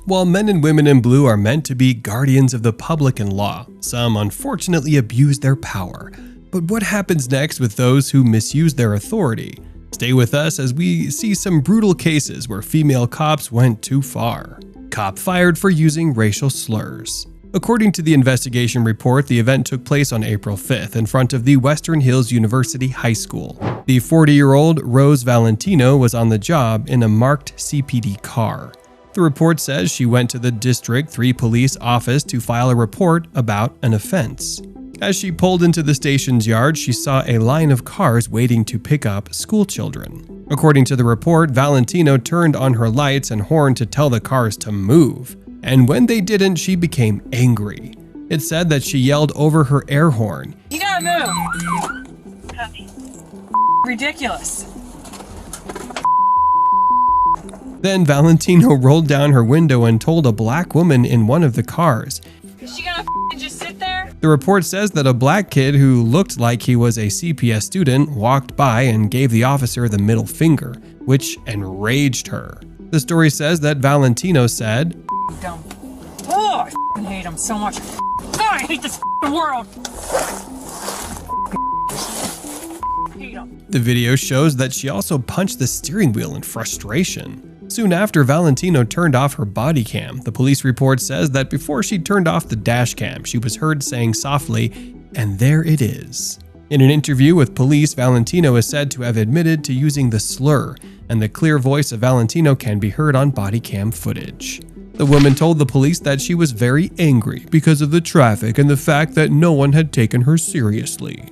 While men and women in blue are meant to be guardians of the public and law, some unfortunately abuse their power. But what happens next with those who misuse their authority? Stay with us as we see some brutal cases where female cops went too far. Cop fired for using racial slurs. According to the investigation report, the event took place on April 5th in front of the Western Hills University High School. The 40-year-old Rose Valentino was on the job in a marked CPD car. The report says she went to the District 3 police office to file a report about an offense. As she pulled into the station's yard, she saw a line of cars waiting to pick up school children. According to the report, Valentino turned on her lights and horn to tell the cars to move. And when they didn't, she became angry. It said that she yelled over her air horn, "You gotta move!" Copy. Ridiculous. Then Valentino rolled down her window and told a black woman in one of the cars, "Is she gonna just sit there?" The report says that a black kid who looked like he was a CPS student walked by and gave the officer the middle finger, which enraged her. The story says that Valentino said, "Dumb. Oh, I hate him so much. Oh, I hate this world." Hate him. The video shows that she also punched the steering wheel in frustration. Soon after, Valentino turned off her body cam. The police report says that before she turned off the dash cam, she was heard saying softly, "And there it is." In an interview with police, Valentino is said to have admitted to using the slur, and the clear voice of Valentino can be heard on body cam footage. The woman told the police that she was very angry because of the traffic and the fact that no one had taken her seriously.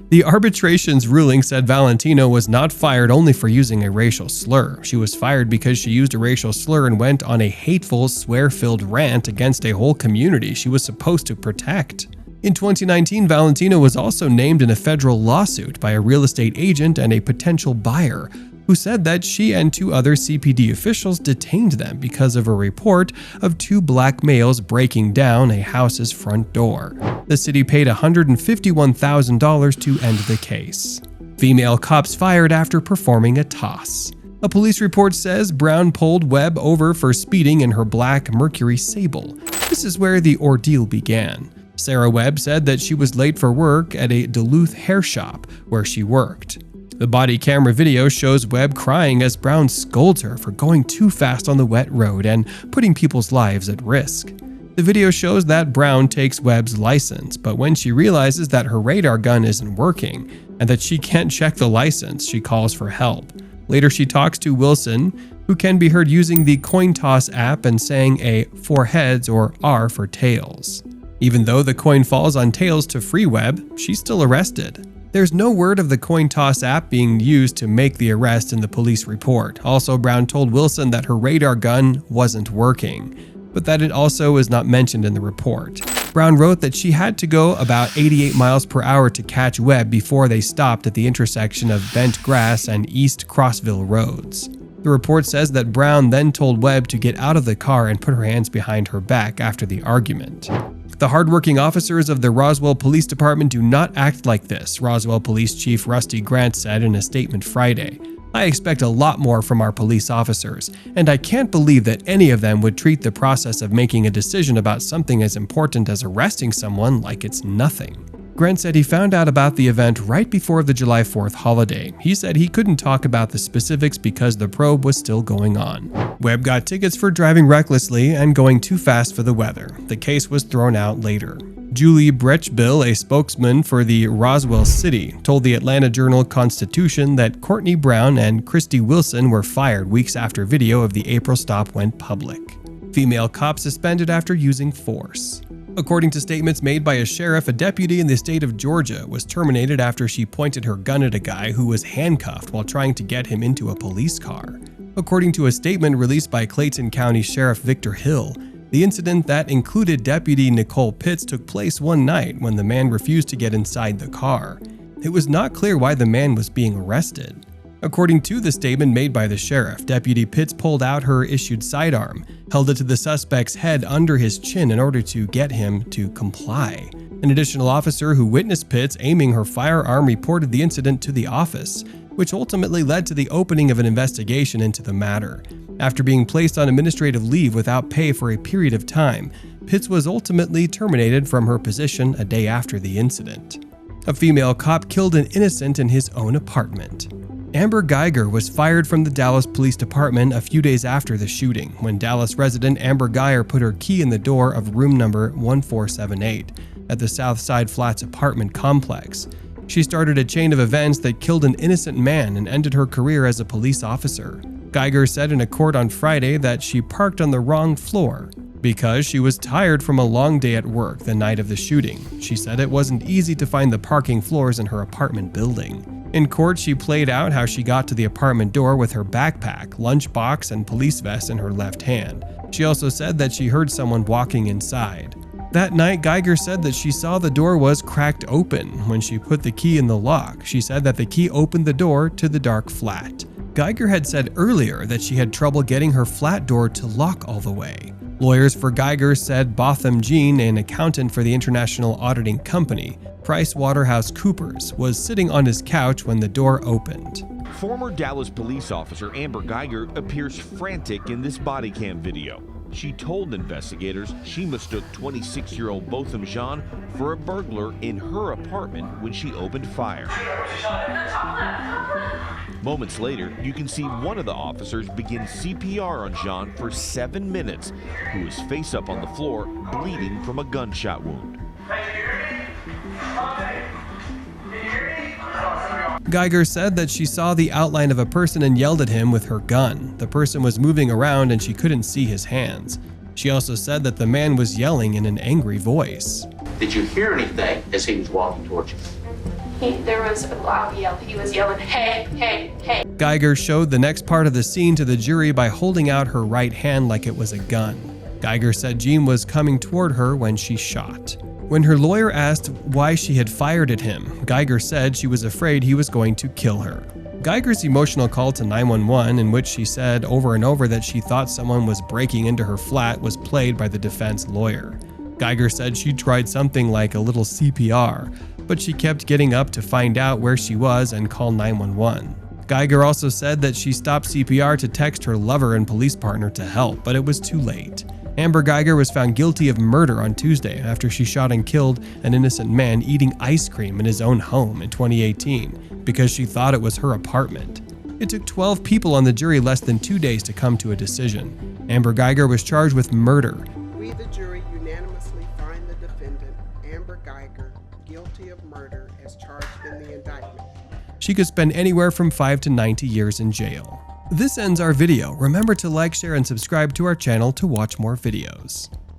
The arbitration's ruling said Valentino was not fired only for using a racial slur. She was fired because she used a racial slur and went on a hateful, swear-filled rant against a whole community she was supposed to protect. In 2019, Valentino was also named in a federal lawsuit by a real estate agent and a potential buyer, who said that she and two other CPD officials detained them because of a report of two black males breaking down a house's front door. The city paid $151,000 to end the case. Female cops fired after performing a toss. A police report says Brown pulled Webb over for speeding in her black Mercury Sable. This is where the ordeal began. Sarah Webb said that she was late for work at a Duluth hair shop where she worked. The body camera video shows Webb crying as Brown scolds her for going too fast on the wet road and putting people's lives at risk. The video shows that Brown takes Webb's license, but when she realizes that her radar gun isn't working and that she can't check the license, she calls for help. Later, she talks to Wilson, who can be heard using the coin toss app and saying a "for heads" or "R for tails." Even though the coin falls on tails to free Webb, she's still arrested. There's no word of the coin toss app being used to make the arrest in the police report. Also, Brown told Wilson that her radar gun wasn't working, but that it also is not mentioned in the report. Brown wrote that she had to go about 88 miles per hour to catch Webb before they stopped at the intersection of Bent Grass and East Crossville roads. The report says that Brown then told Webb to get out of the car and put her hands behind her back after the argument. The hardworking officers of the Roswell Police Department do not act like this, Roswell Police Chief Rusty Grant said in a statement Friday. "I expect a lot more from our police officers, and I can't believe that any of them would treat the process of making a decision about something as important as arresting someone like it's nothing." Grant said he found out about the event right before the July 4th holiday. He said he couldn't talk about the specifics because the probe was still going on. Webb got tickets for driving recklessly and going too fast for the weather. The case was thrown out later. Julie Brechbill, a spokesman for the Roswell City, told the Atlanta Journal-Constitution that Courtney Brown and Christy Wilson were fired weeks after video of the April stop went public. Female cop suspended after using force. According to statements made by a sheriff, a deputy in the state of Georgia was terminated after she pointed her gun at a guy who was handcuffed while trying to get him into a police car. According to a statement released by Clayton County Sheriff Victor Hill, the incident that included Deputy Nicole Pitts took place one night when the man refused to get inside the car. It was not clear why the man was being arrested. According to the statement made by the sheriff, Deputy Pitts pulled out her issued sidearm, held it to the suspect's head under his chin in order to get him to comply. An additional officer who witnessed Pitts aiming her firearm reported the incident to the office. which ultimately led to the opening of an investigation into the matter. After being placed on administrative leave without pay for a period of time, Pitts was ultimately terminated from her position a day after the incident. A female cop killed an innocent in his own apartment. Amber Geiger was fired from the Dallas Police Department a few days after the shooting, when Dallas resident Amber Geiger put her key in the door of room number 1478 at the Southside Flats apartment complex. She started a chain of events that killed an innocent man and ended her career as a police officer. Geiger said in a court on Friday that she parked on the wrong floor because she was tired from a long day at work the night of the shooting. She said it wasn't easy to find the parking floors in her apartment building. In court, she played out how she got to the apartment door with her backpack, lunchbox, and police vest in her left hand. She also said that she heard someone walking inside. That night, Geiger said that she saw the door was cracked open. When she put the key in the lock, she said that the key opened the door to the dark flat. Geiger had said earlier that she had trouble getting her flat door to lock all the way. Lawyers for Geiger said Botham Jean, an accountant for the international auditing company, PricewaterhouseCoopers, was sitting on his couch when the door opened. Former Dallas police officer Amber Geiger appears frantic in this body cam video. She told investigators she mistook 26-year-old Botham Jean for a burglar in her apartment when she opened fire. Moments later, you can see one of the officers begin CPR on Jean for 7 minutes, who is face up on the floor, bleeding from a gunshot wound. Geiger said that she saw the outline of a person and yelled at him with her gun. The person was moving around and she couldn't see his hands. She also said that the man was yelling in an angry voice. Did you hear anything as he was walking towards you? There was a loud yell. He was yelling, "Hey, hey, hey." Geiger showed the next part of the scene to the jury by holding out her right hand like it was a gun. Geiger said Jean was coming toward her when she shot. When her lawyer asked why she had fired at him, Geiger said she was afraid he was going to kill her. Geiger's emotional call to 911, in which she said over and over that she thought someone was breaking into her flat, was played by the defense lawyer. Geiger said she tried something like a little CPR, but she kept getting up to find out where she was and call 911. Geiger also said that she stopped CPR to text her lover and police partner to help, but it was too late. Amber Geiger was found guilty of murder on Tuesday after she shot and killed an innocent man eating ice cream in his own home in 2018 because she thought it was her apartment. It took 12 people on the jury less than 2 days to come to a decision. Amber Geiger was charged with murder. We, the jury, unanimously find the defendant, Amber Geiger, guilty of murder as charged in the indictment. She could spend anywhere from 5 to 90 years in jail. This ends our video. Remember to like, share, and subscribe to our channel to watch more videos.